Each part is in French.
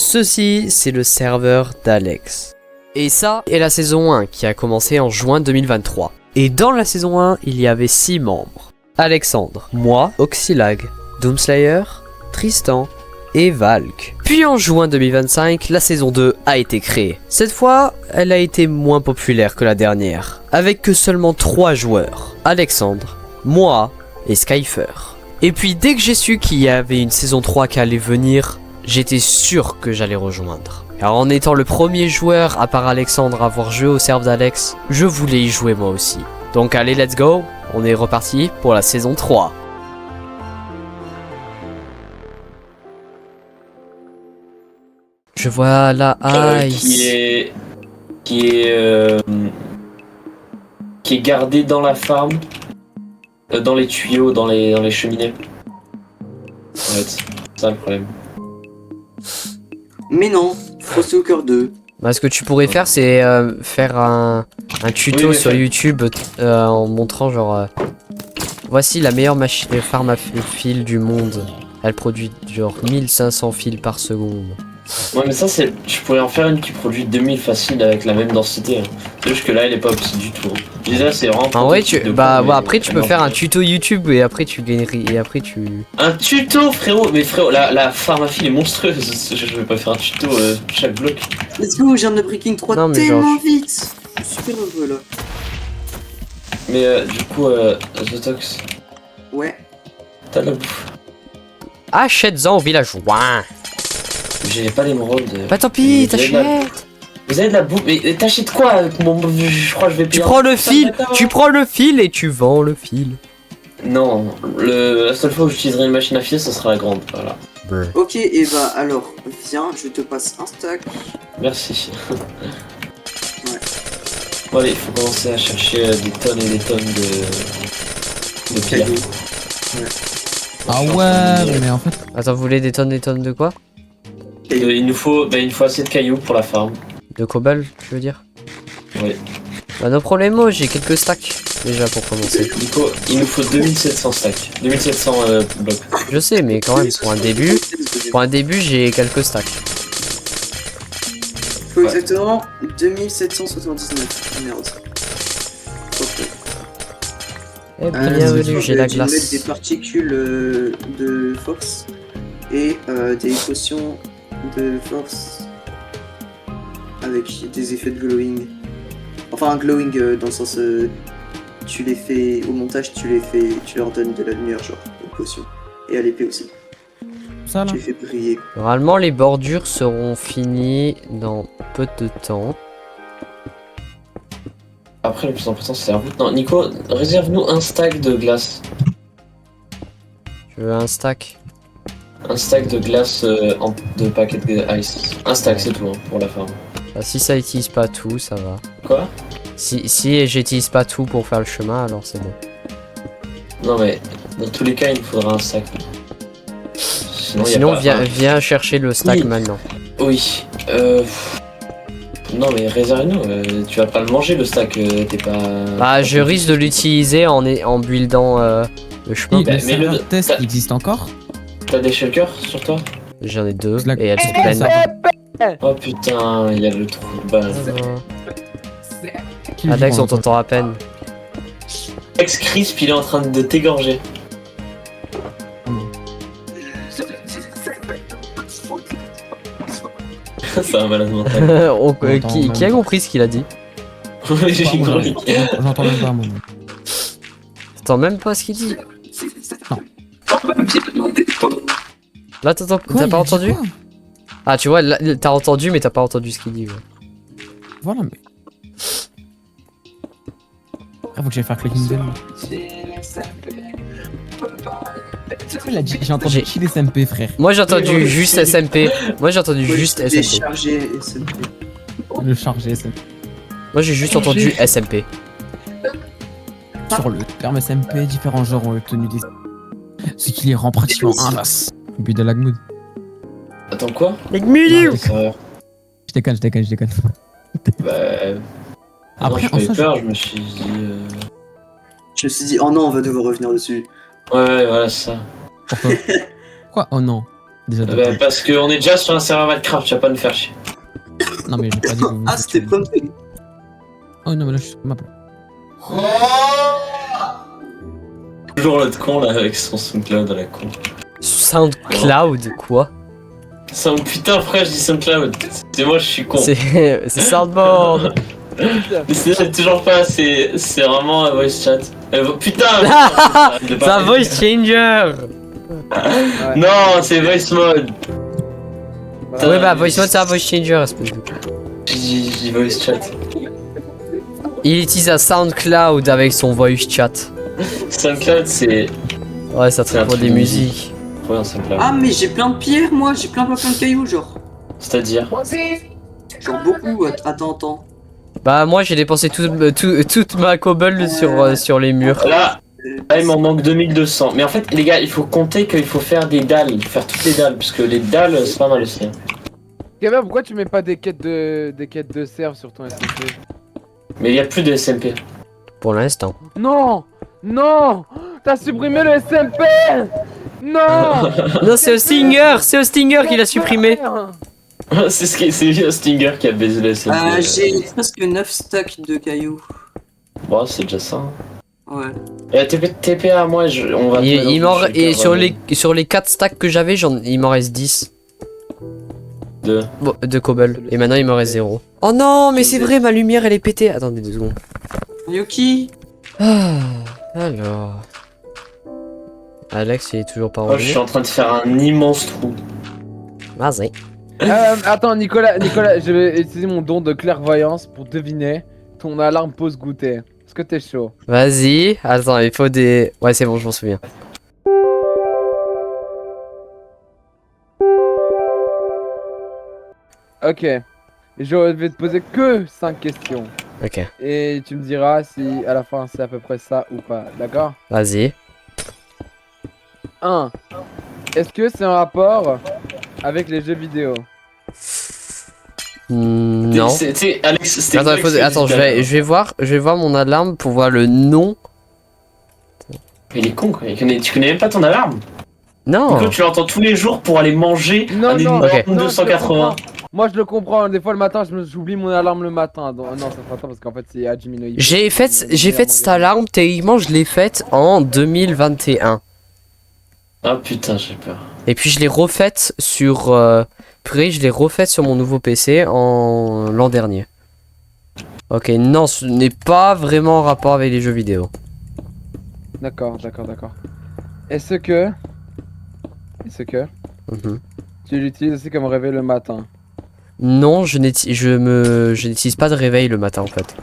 Ceci, c'est le serveur d'Alex. Et ça est la saison 1 qui a commencé en juin 2023. Et dans la saison 1, il y avait 6 membres. Alexandre, moi, Oxylag, Doomslayer, Tristan et Valk. Puis en juin 2025, la saison 2 a été créée. Cette fois, elle a été moins populaire que la dernière, avec que seulement 3 joueurs. Alexandre, moi et Skyfer. Et puis dès que j'ai su qu'il y avait une saison 3 qui allait venir, j'étais sûr que j'allais rejoindre. Car en étant le premier joueur, à part Alexandre, à avoir joué au serve d'Alex, je voulais y jouer moi aussi. Donc allez, let's go, on est reparti pour la saison 3. Je vois la ice. Qui est gardé dans la farm, dans les tuyaux, dans les cheminées. Ouais, c'est ça le problème. Mais non, Frostwalker 2. Bah, ce que tu pourrais faire, c'est faire un tuto sur YouTube en montrant genre voici la meilleure machine farm à fil du monde. Elle produit genre 1500 fils par seconde. Ouais, mais ça, tu pourrais en faire une qui produit 2000 facile avec la même densité. Hein. C'est juste que là, elle est pas possible du tout. Hein. Déjà, c'est vraiment. En vrai, après, tu peux faire un tuto YouTube et après, tu gagnerais. Et après, tu. Un tuto, frérot! Mais frérot, la farm à fil est monstrueuse. Je vais pas faire un tuto chaque bloc. Let's go, je viens de Breaking 3 non, tellement vite! Je suis super heureux là. Mais du coup, The Tox. Ouais. T'as de la bouffe. Achète-en au village. Ouah. J'ai pas l'émeraude. Bah tant pis, t'achètes. Vous avez de la bouffe. Mais t'achètes quoi avec mon. Je crois que je vais payer. Tu prends le fil et tu vends le fil. Non, la seule fois où j'utiliserai une machine à filer, ce sera la grande. Voilà. Ok, et bah alors, viens, je te passe un stack. Merci. Ouais. Bon, allez, il faut commencer à chercher des tonnes et des tonnes de pierres. Ouais. Ah ouais, mais en fait. Attends, vous voulez des tonnes de quoi? Il nous faut assez de cailloux pour la farm. De cobble, tu veux dire? Oui. Bah no problemo, j'ai quelques stacks déjà pour commencer. Nico, il nous faut 2700 stacks. 2700 blocs. Je sais, mais quand même, pour un début, j'ai quelques stacks. Faut exactement 2779. Merde. Eh bien, bienvenue, j'ai la Je vais mettre glace. des particules de force et des potions de force avec des effets de glowing. Enfin, un glowing dans le sens tu les fais au montage, tu leur donnes de la lumière, genre aux potions et à l'épée aussi. Ça là. Tu les fais briller. Normalement, les bordures seront finies dans peu de temps. Après, le plus important, c'est la route. Non, Nico, réserve-nous un stack de glace. Je veux un stack. Un stack de glace de paquets de ice. Un stack, c'est tout, hein, pour la farm. Bah, si ça utilise pas tout, ça va. Quoi? Si j'utilise pas tout pour faire le chemin, alors c'est bon. Non, mais dans tous les cas, il nous faudra un stack. Sinon viens chercher le stack maintenant. Oui. Non, mais réserve-nous. Tu vas pas le manger, le stack. T'es pas. Bah, je risque de l'utiliser en buildant le chemin. Le mais serveur test existe encore. T'as des shulkers sur toi? J'en ai 2 Slack. et elles sont Ça pleines. va. Oh putain, il y a le trou de base. Qui Alex, joue on encore t'entend à peine. Ex Crisp, il est en train de t'égorger. C'est un malade mental. Qui a compris ce qu'il a dit? J'ai compris. J'entends même pas moi. T'entends même pas ce qu'il dit. Non. Là, t'as Quoi, il pas a dit entendu? quoi? Ah, tu vois, là, t'as entendu, mais t'as pas entendu ce qu'il dit. Ouais. Voilà, mais. Après, faut que j'aille faire clicking down. Il a dit, j'ai entendu kill SMP, frère. Moi, j'ai entendu juste SMP. Moi, j'ai entendu juste SMP. Charger SMP. Le charger SMP. Moi, j'ai juste entendu SMP. Sur le terme SMP, différents genres ont obtenu des. Ce qui les rend pratiquement invases. Au but de l'agmood. Attends, quoi? Les milieux. Je déconne. Bah. Après, non, en j'ai soi, peur, je me suis dit. Je me suis dit, oh non, on va devoir revenir dessus. Ouais, voilà, c'est ça. Pourquoi? Quoi? Oh non. Déjà de Bah, parce qu'on est déjà sur un serveur Minecraft, tu vas pas nous faire chier. Non, mais j'ai pas dit que vous. Ah, c'était prompté. Oh non, mais là, je suis sur ma place. Toujours l'autre con là avec son SoundCloud à la con. SoundCloud, quoi? Putain frère, je dis SoundCloud. C'est moi, je suis con. C'est Soundboard. Mais c'est toujours pas, c'est vraiment un voice chat. Putain C'est un voice changer. Non, c'est voice mode. Ouais, bah, voice mode, c'est un voice changer, espèce de. J'ai dit voice chat. Il utilise un SoundCloud avec son voice chat. SoundCloud, c'est. Ouais, ça C'est traite un pour truc des de musiques. Ouais, un SoundCloud. Ah, mais j'ai plein de pierres, moi, j'ai plein de cailloux, genre. C'est-à-dire. Genre beaucoup, attends. Bah, moi, j'ai dépensé toute ma cobble sur les murs. Là, il m'en manque 2200. Mais en fait, les gars, il faut compter qu'il faut faire des dalles. Faire toutes les dalles. Parce que les dalles, c'est pas mal aussi. Hein. Gamer, pourquoi tu mets pas des quêtes de serve sur ton SMP? Mais il y a plus de SMP. Pour l'instant. Non! Non! T'as supprimé le SMP! Non! Non, c'est Stinger qui l'a supprimé. c'est Stinger qui a baisé le SMP. J'ai presque 9 stacks de cailloux. Bon, c'est déjà ça. Hein. Ouais. Et TP à moi, on va. Et sur les 4 stacks que j'avais, il m'en reste 10. De cobble. Et maintenant, il me reste 0. Oh non, mais c'est vrai, ma lumière, elle est pétée. Attendez 2 secondes. Yuki. Alors. Alex, il est toujours pas Oh, revenu. je suis en train de faire un immense trou. Vas-y. Attends, Nicolas, je vais utiliser mon don de clairvoyance pour deviner ton alarme pause goûter. Est-ce que t'es chaud? Vas-y. Attends, il faut des. Ouais, c'est bon, je m'en souviens. Ok. Je vais te poser que 5 questions. Ok. Et tu me diras si à la fin c'est à peu près ça ou pas. D'accord? Vas-y. 1. Est-ce que c'est un rapport avec les jeux vidéo? Non. Alex, c'était. Attends, je vais voir mon alarme pour voir le nom. Il est con quoi. Tu connais même pas ton alarme? Non. Nico, tu l'entends tous les jours pour aller manger Non, un énorme ok. 280. Moi je le comprends, des fois le matin j'oublie mon alarme le matin. Donc, non, ça fera pas parce qu'en fait c'est Adjimino. J'ai fait cette alarme, techniquement je l'ai faite en 2021. Ah putain, j'ai peur. Et puis je l'ai refaite sur mon nouveau PC en l'an dernier. Ok, non, ce n'est pas vraiment en rapport avec les jeux vidéo. D'accord. Est-ce que Mhm. tu l'utilises aussi comme réveil le matin? Non, je n'utilise pas de réveil le matin en fait.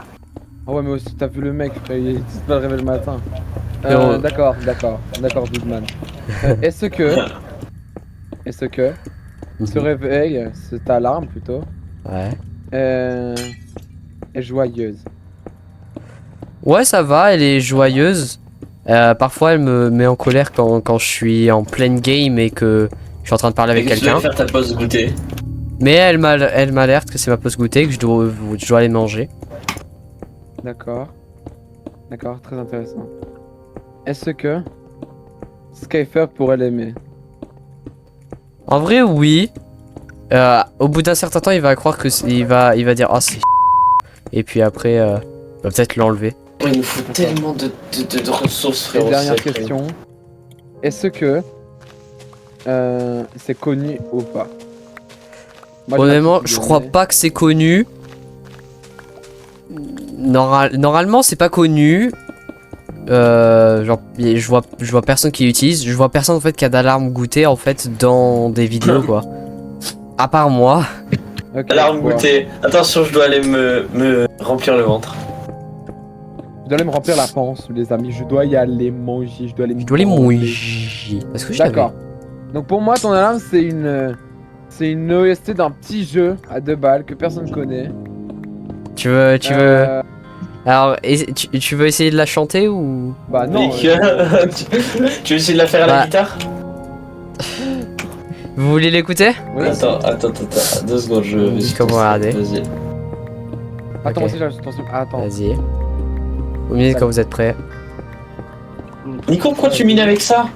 Ah ouais mais aussi t'as vu le mec, frère, il utilise pas le réveil le matin. Pero- D'accord, Goodman. Est-ce que ce réveil, cette alarme plutôt, Ouais. est joyeuse? Ouais, ça va, elle est joyeuse. Parfois, elle me met en colère quand je suis en pleine game et que je suis en train de parler avec Tu quelqu'un. vas faire ta pause goûter. Mais elle m'alerte que c'est ma pause goûter, que je dois aller manger. D'accord, très intéressant. Est-ce que Skyfer pourrait l'aimer? En vrai, oui. Au bout d'un certain temps, il va croire que il va dire oh c'est et puis après, il va peut-être l'enlever. Il nous faut tellement de ressources, Et frérot. dernière c'est question. Est-ce que c'est connu ou pas? Moi, j'ai Honnêtement, l'impression je que crois mais- pas que c'est connu. Normalement, c'est pas connu. Genre, je vois personne qui l'utilise. Je vois personne en fait qui a d'alarme goûter en fait dans des vidéos quoi. À part moi. Ok, Alarme bon. goûter. Attention, je dois aller me remplir le ventre. Je dois aller me remplir la panse, les amis. Je dois y aller manger. Je dois aller Je dois les mouiller. Parce que je l'avais. D'accord. Donc pour moi, ton alarme, c'est une OST d'un petit jeu à 2 balles que personne connaît. Tu veux. Alors, tu veux essayer de la chanter ou. Bah non. tu veux essayer de la faire à la Bah. guitare? Vous voulez l'écouter? Oui, Attends, 2 secondes, je vais juste Comment regarder? Vas-y. Attends, Ok. aussi, j'ai attention. Attends. Vas-y. Vous me dites quand vous êtes prêts. Nico, pourquoi tu mines avec ça?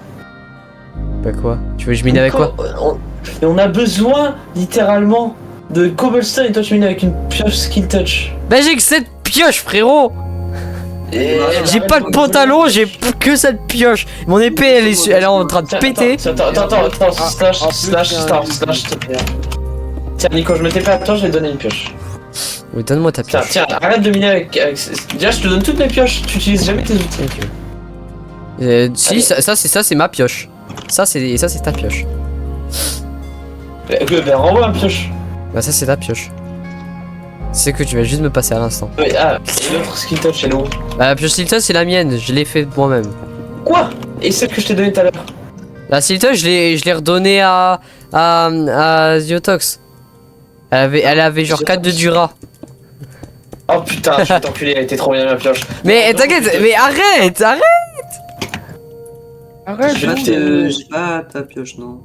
Bah quoi? Tu veux que je mine avec quoi? Et on a besoin, littéralement, de cobblestone et toi tu mets avec une pioche skill touch. Bah j'ai que cette pioche frérot. J'ai pas de pantalon, j'ai que cette pioche. Mon épée elle est en train de péter. Attends, slash. Tiens Nico, je m'étais pas à toi, je vais te donner une pioche. Oui, donne-moi ta pioche. Tiens, arrête de miner avec... Déjà je te donne toutes mes pioches, tu utilises jamais tes outils. Si, ça c'est ma pioche. Ça c'est ta pioche. Ben renvoie ma pioche. Bah ça c'est ta pioche. C'est que tu vas juste me passer à l'instant. Et l'autre skill touch, elle est où? Bah la pioche Silton c'est la mienne, je l'ai fait moi-même. Quoi? Et celle que je t'ai donnée tout à l'heure? La Silton je l'ai redonnée à Ziotox. Elle avait genre 4 de Dura. Oh putain, je vais t'enculer, elle était trop bien ma pioche. Mais t'inquiète, mais arrête. Arrête, J'ai pas ta pioche, non.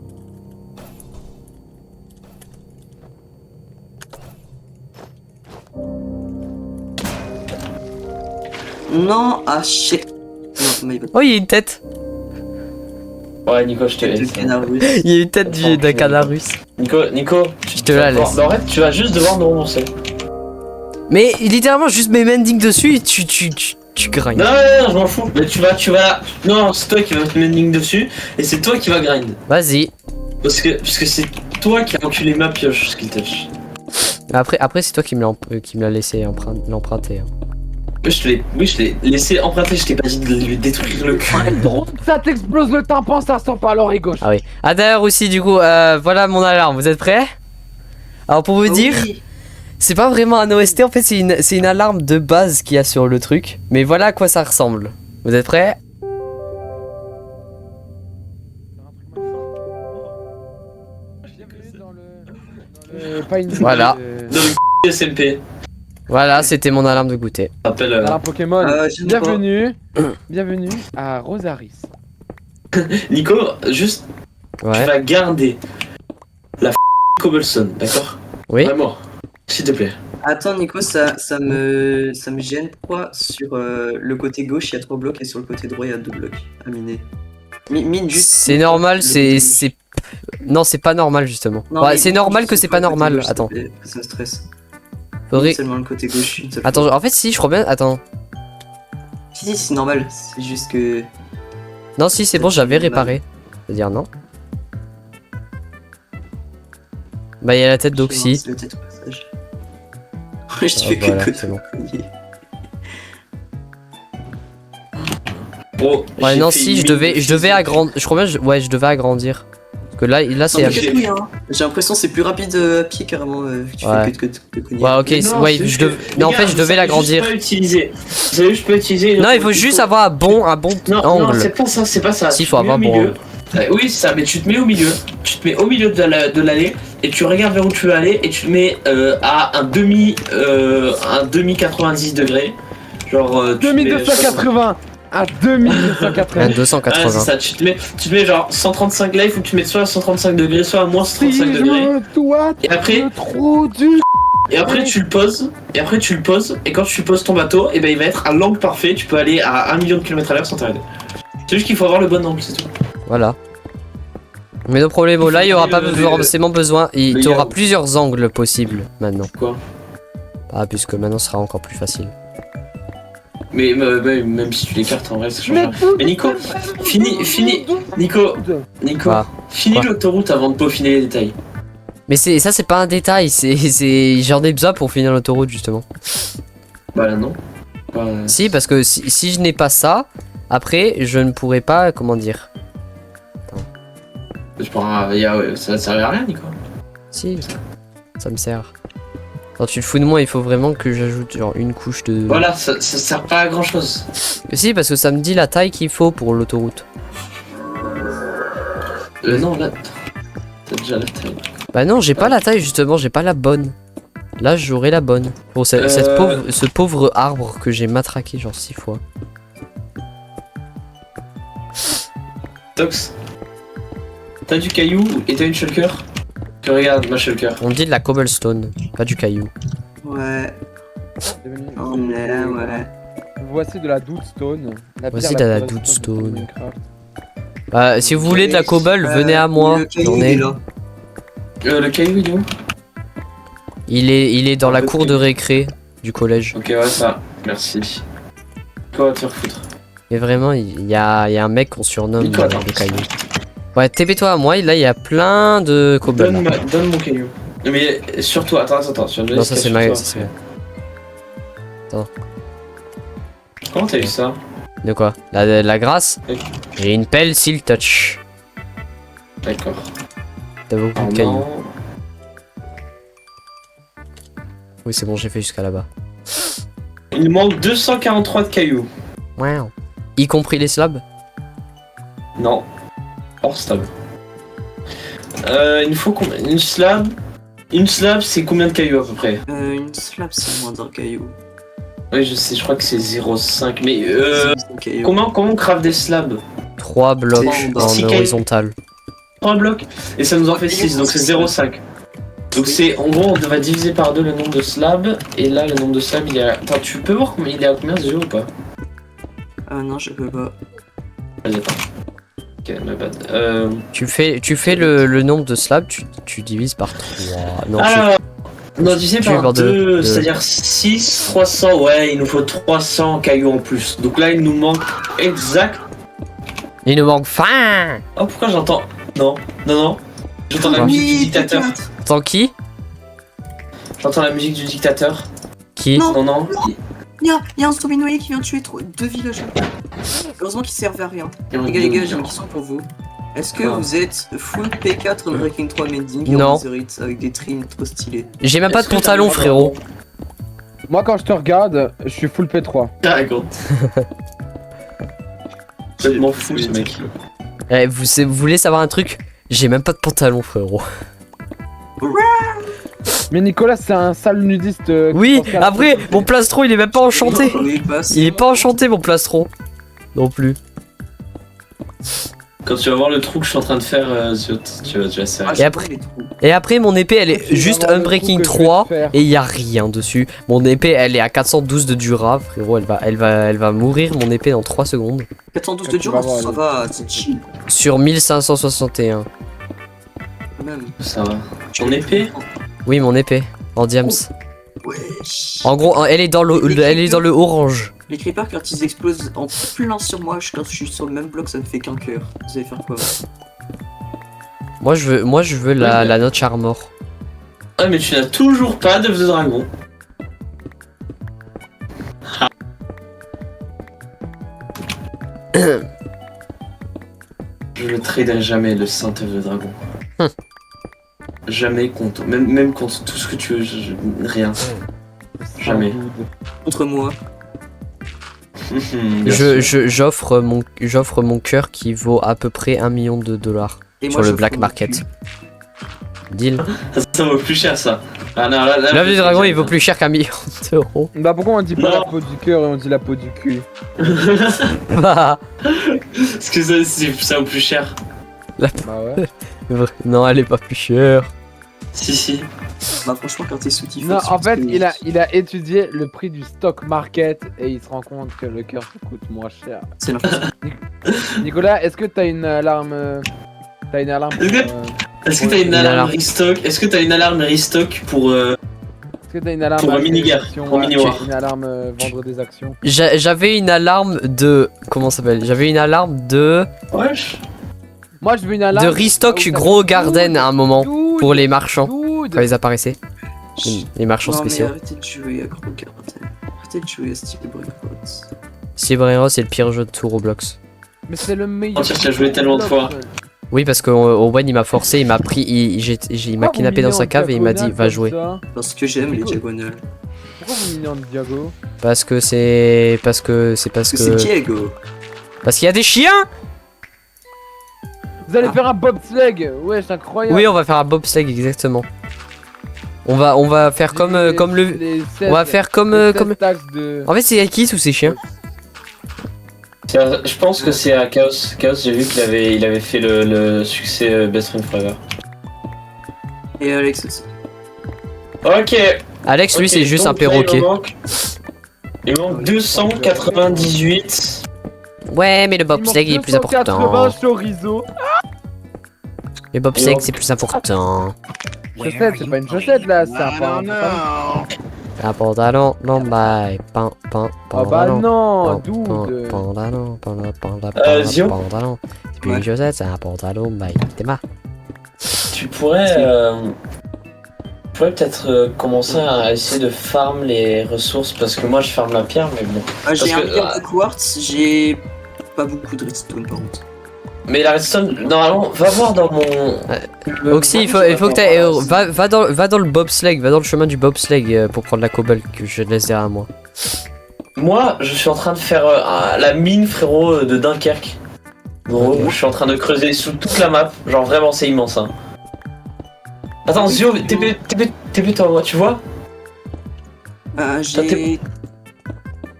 Non, ah shit. Non, my bad. Oh il y a une tête. Ouais Nico, je te laisse. Le canard russe. Il y a une tête d'un canard russe. Nico, Je te la laisse. En fait, tu vas juste devoir nous rembourser. Mais littéralement juste mes mending dessus et tu grindes. Non, je m'en fous. Mais tu vas. Non, c'est toi qui vas mettre mending dessus et c'est toi qui vas grind. Vas-y. Parce que c'est toi qui as enculé ma pioche, skill touch. Après c'est toi qui me l'as laissé l'emprunter. Hein. Oui, je l'ai laissé emprunter, je t'ai pas dit de lui détruire le cul. Ça t'explose le tympan, ça sent par l'oreille gauche. Ah oui. Ah d'ailleurs aussi du coup, voilà mon alarme, vous êtes prêts? Alors pour vous dire, Oui. c'est pas vraiment un OST, en fait c'est une alarme de base qu'il y a sur le truc. Mais voilà à quoi ça ressemble. Vous êtes prêts? Voilà. Dans le SMP. Voilà, c'était mon alarme de goûter. Rappelle. Un Pokémon. Je ne sais pas. Bienvenue à Rosaris. Nico, juste, tu Ouais. vas garder la cobblestone, d'accord? Oui. Vraiment, s'il te plaît. Attends Nico, ça me gêne. Pourquoi sur le côté gauche il y a 3 blocs et sur le côté droit il y a 2 blocs à miner? Mine juste. C'est normal, c'est... Non, c'est pas normal justement. Non, Ouais, mais c'est normal que c'est pas le côté normal. gauche, Attends. Ça me stresse. Faudrait... Seulement le côté gauche. une seule Attends, fois. en fait si, je crois bien... Attends. Si, c'est normal. C'est juste que. Non, si, c'est bon, j'avais réparé. C'est-à-dire non. Bah, il y a la tête d'Oxy. C'est le tête au passage. Je te Ah, fais voilà, que c'est bon. cogner. Bon, Ouais, j'ai non, fait si, une je devais mine agrandir. Je crois bien, ouais, je devais agrandir. Parce que là, c'est. Non, mais fais-le, hein. J'ai l'impression que c'est plus rapide à pied carrément. Vu que tu Ouais. fais que cogner. Ouais, ok, Non, ouais, c'est je que- devais. Non, en Les fait, gars, je devais vous l'agrandir. savez juste pas utiliser. Vous savez juste pas utiliser. Non, il faut juste avoir un bon Non, angle. c'est pas ça, c'est pas ça. Si, Tu faut te mets avoir au bon milieu. Oui, c'est ça, mais tu te mets au milieu. Tu te mets au milieu de l'allée et tu regardes vers où tu veux aller et tu te mets à un demi 90 degrés. Genre. Tu te mets- 2280 à Un 2280. 280. Ah, c'est ça, tu te mets genre 135 là, il faut que tu mettes soit à 135 degrés, soit à moins 135 degrés. dois Et après, le trou du... et après tu le poses, et quand tu poses ton bateau, et ben il va être à l'angle parfait, tu peux aller à 1 million de km à l'heure sans t'arrêter. C'est juste qu'il faut avoir le bon angle, c'est tout. Voilà. Mais no problème, là, il y aura pas forcément besoin. les Tu auras gars. plusieurs angles possibles maintenant. Quoi? Ah, puisque maintenant, ce sera encore plus facile. Mais même si tu l'écartes en vrai, ça change rien. Mais Nico, Nico, Quoi finis Quoi l'autoroute avant de peaufiner les détails. Mais ça, c'est pas un détail. J'en ai besoin pour finir l'autoroute, justement. Bah là non. Bah, Si, parce que si je n'ai pas ça, après, je ne pourrai pas, comment dire. ça servait à rien, Nico. Si, ça me sert. Quand tu te fous de moi, il faut vraiment que j'ajoute genre une couche de... Voilà, ça sert pas à grand chose. Si, parce que ça me dit la taille qu'il faut pour l'autoroute. Non, là, t'as déjà la taille. Bah non, j'ai pas la taille justement, j'ai pas la bonne. Là, j'aurai la bonne. Pour ce pauvre arbre que j'ai matraqué genre 6 fois. Tox, t'as du caillou et t'as une shulker? Que regarde ma shulker. On dit de la cobblestone, pas du caillou. Ouais. On est là, ouais. Voici de la Doodstone. Voici de la Doodstone. Bah, si vous voulez de la cobble, venez à moi. Le caillou, J'en il est ai. là. Le caillou, il est où? Il est dans la cour de récré du collège. Ok, ouais, ça. Merci. Quoi, va te faire foutre? Et vraiment, il y a un mec qu'on surnomme Dis-toi, attends. le caillou. Ouais, TP-toi à moi, là il y a plein de cobbles. Donne mon caillou. Mais surtout, attends, sur Non, ça c'est ma. ça, c'est- Comment t'as eu ça? De quoi la grâce. Oui. J'ai une pelle Seal Touch. D'accord. T'as beaucoup Oh de cailloux. non. Oui, c'est bon, j'ai fait jusqu'à là-bas. Il manque 243 de cailloux. Wow. Y compris les slabs. Non. Hors slab. Il nous faut combien? Une slab? Une slab, c'est combien de cailloux à peu près? Une slab, c'est moins d'un caillou. Oui, je sais, je crois que c'est 0,5. Mais C'est un caillou. comment on crave des slabs? 3 blocs C'est en six cailloux. horizontal. 3 blocs. Et ça nous en fait 6, donc c'est 0,5. Donc c'est, en gros, on va diviser par 2 le nombre de slabs. Et là, le nombre de slabs, il est à... Attends, tu peux voir combien il est à combien ce jeu ou pas? Ah non, je peux pas. Vas-y, attends. Ok, my bad. Tu fais le nombre de slabs, tu divises par 3. Non, Alors, non, divisé tu fais par par 2, deux. c'est-à-dire 6, 300, ouais, il nous faut 300 cailloux en plus. Donc là, il nous manque exact. il nous manque fin. Oh, pourquoi j'entends... Non, non, non. J'entends la musique du dictateur. Tant qui J'entends la musique du dictateur. Qui Non. Non, non. Il y a un Strominoé qui vient de tuer 2 villageois. Heureusement qu'ils servent à rien. Les gars, j'ai une question pour vous. Est-ce que Quoi vous êtes full P4 Breaking 3 Mending Non. en Netherite avec des trims trop stylés? J'ai même pas de Est-ce que t'as pantalon, le droit frérot. Moi, quand je te regarde, je suis full P3. Carrément. Je m'en fous, ce mec. Eh, vous voulez savoir un truc? J'ai même pas de pantalon, frérot. Mais Nicolas, c'est un sale nudiste. Oui, après, mon plastron, il est même pas enchanté. Oui, passe. Il est pas enchanté, mon plastron. Non plus. Quand tu vas voir le trou que je suis en train de faire, Ziot, tu vas se faire. Et après- Et après, mon épée, elle est juste Unbreaking 3 et il y a rien dessus. Mon épée, elle est à 412 de Dura, frérot. Elle va mourir, mon épée, dans 3 secondes. 412 de Tu vas Durance, voir, ça va, c'est chill. Sur 1561. Même. Ça va. Ton épée? Oui, mon épée. En diams. Wesh. En gros, elle est dans le orange. Les creepers, quand ils explosent en plein sur moi, quand je suis sur le même bloc, ça ne fait qu'un cœur. Vous allez faire quoi? Moi, je veux la Notch Armor. Ah, mais tu n'as toujours pas d'œuf de dragon. Je le traderai jamais, le saint œuf de dragon. Jamais contre, même contre tout ce que tu veux, rien. Jamais. Contre moi. Bien sûr. J'offre mon cœur qui vaut à peu près 1 million de dollars Et sur moi, le je black fous mon market. cul. Deal. Ça vaut plus cher ça. Ah, non, là, L'œuf du dragon, il vaut plus cher qu'un million d'euros. Bah, pourquoi on dit pas Non. la peau du cœur et on dit la peau du cul? Bah, Parce que ça vaut plus cher. Bah ouais. non, elle est pas plus chère. Si. Bah franchement, quand t'es sous tifo, Non, c'est en parce fait, que- il a étudié le prix du stock market et il se rend compte que le cœur coûte moins cher. C'est l'inflation. Nicolas, est-ce que t'as une alarme T'as une alarme Est-ce que- Est-ce que t'as une alarme restock? Est-ce que t'as une alarme restock pour Est-ce que t'as une alarme Pour un acheter mini-guerre, des actions, pour ouais, mini-war. une alarme vendre des actions? J'avais une alarme de. Comment ça s'appelle? J'avais une alarme de. Wesh. Moi, je veux une alarme. De restock où t'as gros des garden dudes, à un moment. dudes, Pour les marchands. dudes. Quand ils apparaissaient. Les marchands Non, mais spéciaux. arrêtez de jouer à Gros Cartel. Arrêtez de jouer à Steve Breakpots. Cyber c'est le pire jeu de tout Roblox. Mais c'est le meilleur. Oh, tu as joué tellement de fois. Oui, parce que Owen il m'a forcé, il m'a pris, il m'a kidnappé dans sa cave et il m'a dit va jouer. Parce que j'aime les Pourquoi diagonales. Pourquoi vous minez en Diago? Parce que c'est. Parce que c'est parce Parce que c'est que. Diego. Parce qu'il y a des chiens. Vous allez Ah. faire un bobsleigh. Ouais, c'est incroyable. Oui, on va faire un bobsleigh exactement. On va faire comme le. On va faire comme De... En fait, c'est Akis ou c'est chiens? Je pense que c'est à Chaos. Chaos, j'ai vu qu'il avait fait le succès Best Friend Forever. Et Alex aussi. Ok. Alex, lui, Ok, c'est juste un donc là, perroquet. Il manque 298. Ouais, mais le bobsleigh il est plus important. chorizo. Les bobsleigh, c'est plus important. Chaussette, c'est pas une chaussette là, c'est un pantalon. Un pantalon, non, bye. Oh bah non, dude. Zio Pantalon. C'est plus une chaussette, c'est un pantalon, bye. T'es marre. Tu pourrais peut-être commencer à essayer de farm les ressources parce que moi je farm la pierre mais bon. J'ai un que- pierre de quartz, j'ai pas beaucoup de redstone par contre. Mais la redstone, normalement, va voir dans mon... Oxy, il faut que t'ailles. Va dans le bobsleigh, va dans le chemin du bobsleigh pour prendre la cobble que je laisse derrière moi. Moi, je suis en train de faire la mine, frérot, de Dunkerque. Gros, je suis en train de creuser sous toute la map. Genre, vraiment, c'est immense, hein. Attends, Zio, TP-toi, moi, tu vois? J'ai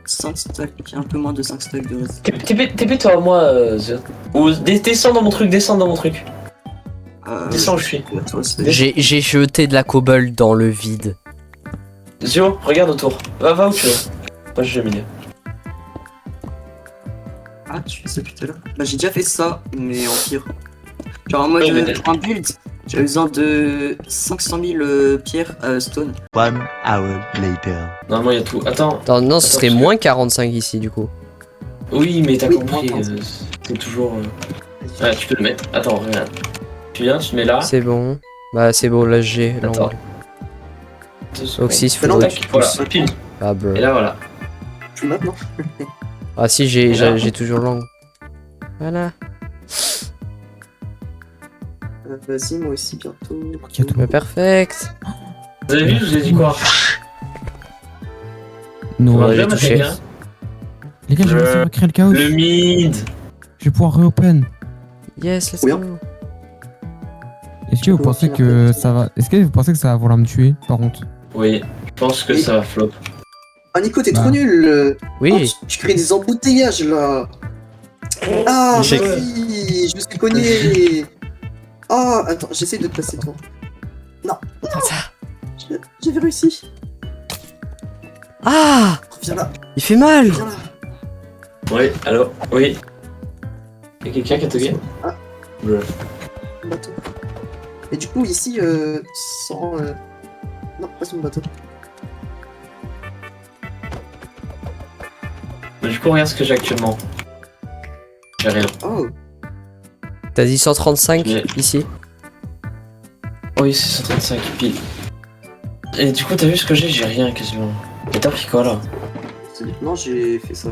5 stacks, un peu moins de 5 stacks de redstone. TP-toi, moi, Zio. Ou descends dans mon truc, descends dans mon truc. Descends où je suis. J'ai jeté de la cobble dans le vide. Zio, regarde autour. Va où tu veux. Moi, je vais milieu. Ah, tu fais ça tout à l'heure? Bah, j'ai déjà fait ça, mais en pire. Genre, en mode, Oui, mais- pour un build, j'avais besoin de 500 000 pierres stone. 1 hour later. Normalement, il y a tout. Attends. Non, ce Attends, serait parce que- moins 45 ici du coup. Oui, mais t'as Oui, compris. moi, C'est toujours. Ouais, tu peux le mettre. Attends, regarde. Tu viens, tu te mets là. C'est bon. Bah, c'est bon, là j'ai. Attends. 2 secondes. Oxy, il Mais non, faudrait Tac, que tu voilà, pousses. pile. Ah, bro. Et là, voilà. Plus maintenant. Ah, si, là. j'ai toujours l'angle. Voilà. Vas-y, moi aussi, bientôt. Ok, tout. Mais perfect. Vous avez vu, je vous ai dit quoi? Non, Ouais, Déjà, j'ai moi, touché. c'est bien. les gars, j'ai réussi à recréer le chaos. Le mid. Je vais pouvoir reopen. Yes, let's Oui, go. Est-ce que vous pensez que ça va. Est-ce que vous pensez que ça va vouloir me tuer par contre? Oui, je pense que Oui. ça va flop. Ah, Nico, t'es Bah. trop nul. Oui. Oh, tu crées des embouteillages là. Ah, J'ai- oui, je me suis cogné. Ah, attends, j'essaie de te passer toi. Non, j'avais réussi. Ah, Viens là, il fait mal. viens là. Oui, allô? Oui. Y'a quelqu'un qui a toqué? Ah. Ouais. Bateau. Et du coup, ici, sans. Non, pas sur mon bateau. Mais du coup, regarde ce que j'ai actuellement. J'ai rien. Oh, T'as dit 135 Mais- ici. Oui, c'est 135 pile. Et du coup, t'as vu ce que j'ai rien quasiment. Et t'as pris quoi là? non, j'ai fait ça.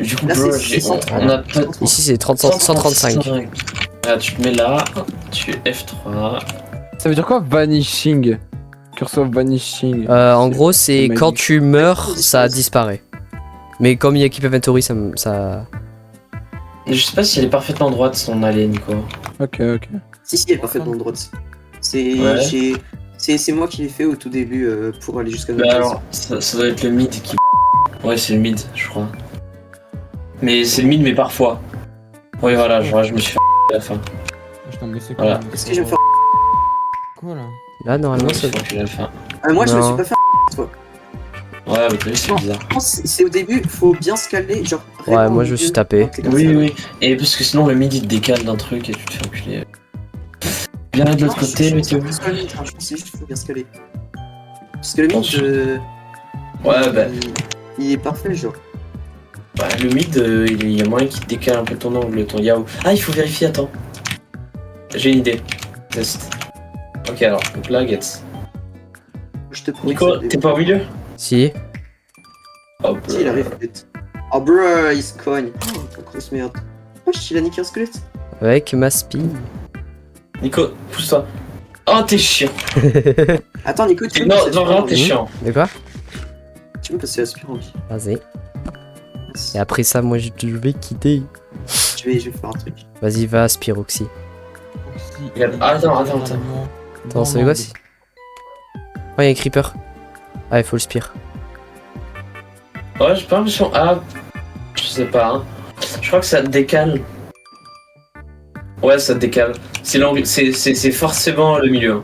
Du coup, Là, bro, c'est j'ai- 600. on a pas. Ici, c'est 135. Ah, tu te mets là, tu F3. Ça veut dire quoi vanishing? Cursor vanishing. En gros, c'est magique. quand tu meurs, ça disparaît. Mais comme il y a Keep Inventory, ça. Je sais pas si elle est parfaitement droite son allée, Nico. Ok, ok. Si, elle est parfaitement droite. C'est Ouais. c'est moi qui l'ai fait au tout début pour aller jusqu'à Bah notre alors, ça doit être le mid qui. Ouais, c'est le mid, je crois. Mais c'est le mid, mais parfois. Oui, voilà, genre, je me suis fait à la fin. Putain, mais c'est Voilà. Est-ce que je vais me faire. quoi là? Là, Je normalement, me ça. suis fait à la fin. Moi, je me Non. suis pas fait. Ouais, mais t'as vu, c'est Non. bizarre. C'est au début, faut bien se caler. Genre, Ouais, vraiment moi, au je me suis milieu, tapé. quand t'es comme Oui, ça. oui. Et parce que sinon, le mid il te décale d'un truc et tu te fais enculer. Viens là de l'autre Non, côté, je mais pense t'es où? pas que ce soit le mid, hein, je pense que c'est juste qu'il faut bien se caler. Parce que le mid, Attention. Ouais, il, bah. il est parfait, genre. Bah, le mid, il y a moyen qu'il te décale un peu ton angle, ton yaou. Ah, il faut vérifier, attends. J'ai une idée. Test. Ok, alors, donc là, Getz. Je te promets. Nico, t'es pas au milieu? Si. Hop. Si, il arrive vite. Oh, bruh, il se cogne. Oh, grosse merde. Wesh, il a niqué un squelette. Avec ma spin. Nico, pousse-toi. Oh, t'es chiant. Attends, Nico, tu peux Non, passer non, vraiment, t'es l'aspirant, chiant. De quoi? Tu peux passer l'aspirant, oui. Vas-y. Et après ça, moi, je vais quitter. Je vais faire un truc. Vas-y, va, Spiroxy. Regarde, attends. Attends, ça fait quoi si? Oh, y'a un creeper. Ah, il faut le spire. Ouais, j'ai pas l'impression. Ah, je sais pas. Hein. Je crois que ça te décale. Ouais, ça te décale. C'est l'angle, c'est forcément le milieu. Hein.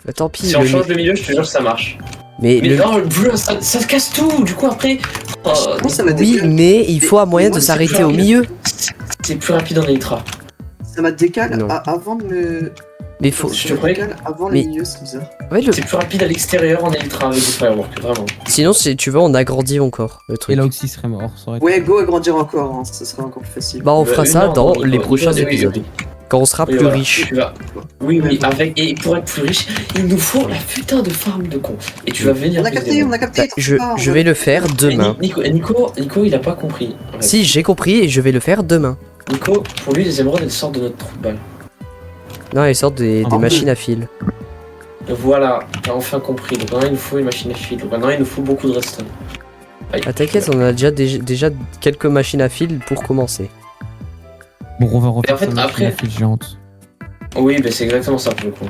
Bah, tant pis. Si on change de milieu, je te jure que ça marche. Mais Mais le... non, le bleu, ça te casse tout. Du coup, après, oh, Comment ça m'a Oui, décalé mais il faut un moyen moi, de c'est s'arrêter plus au rapide. milieu. c'est plus rapide en Elytra. Ça m'a décalé Non. avant de me. Mais faut. Je Ça m'a croyais- décalé avant Mais- le milieu, c'est bizarre. Ouais, le- C'est plus rapide à l'extérieur en Elytra avec des fireworks, vraiment. Sinon, si tu veux, on agrandit encore le Et truc. là aussi serait mort. Ça aurait été- Ouais, go agrandir encore, hein, ça sera encore plus facile. Bah, on fera ça Non, dans non, les Nico, prochains Nico, oui, épisodes. oui. Quand on sera Oui, plus voilà, riche. tu vas- Oui, oui, avec... et pour être plus riche, il nous faut la putain de farm de con. Et tu vas venir. On a capté, on a capté. Bah, t'en je fais pas, je on vais le faire demain. Nico, il a pas compris. Ouais. Si, j'ai compris et je vais le faire demain. Nico, pour lui, les émeraudes, elles sortent de notre trou de balle. Non, ils sortent des Ah, machines à fil. Voilà, t'as enfin compris. Donc maintenant, il nous faut une machine à fil. Donc maintenant, il nous faut beaucoup de redstone. Aïe. Ah, t'inquiète, on a déjà quelques machines à fil pour commencer. Bon, on va refaire Et en fait, ça machine après- à fil géante. Oui, bah c'est exactement ça pour le coup.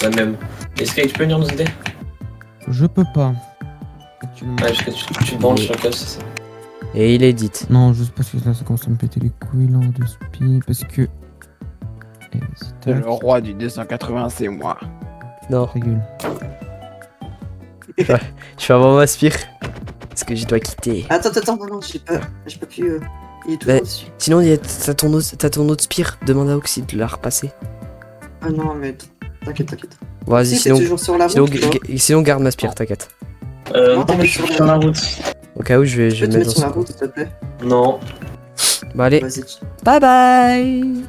La même. Et Sky, tu peux venir nous aider? Je peux pas. Actuellement. Ouais, parce que tu te branches sur le câble, c'est ça. Et il est dit. Non, juste parce que là, ça commence à me péter les couilles là de spi. Parce que. Eh, C'est tac, le roi du 280, c'est moi. Non, ta gueule. je vais avoir ma spire. Parce que je dois quitter. Attends, non, j'ai pas pu. Il est toujours Bah, dessus. Sinon, t'as ton autre spire. Demande à Oxy de la repasser. Ah non, mais t'inquiète. Vas-y, Si, sinon, t'es toujours sur la sinon, route, toi. sinon, garde ma spire, t'inquiète. Non, Non, mais je suis sur la route. Au cas où, je vais Tu peux te mettre mettre dans sur la ce route, s'il te plaît. Non. Bon, allez. Vas-y. Bye bye.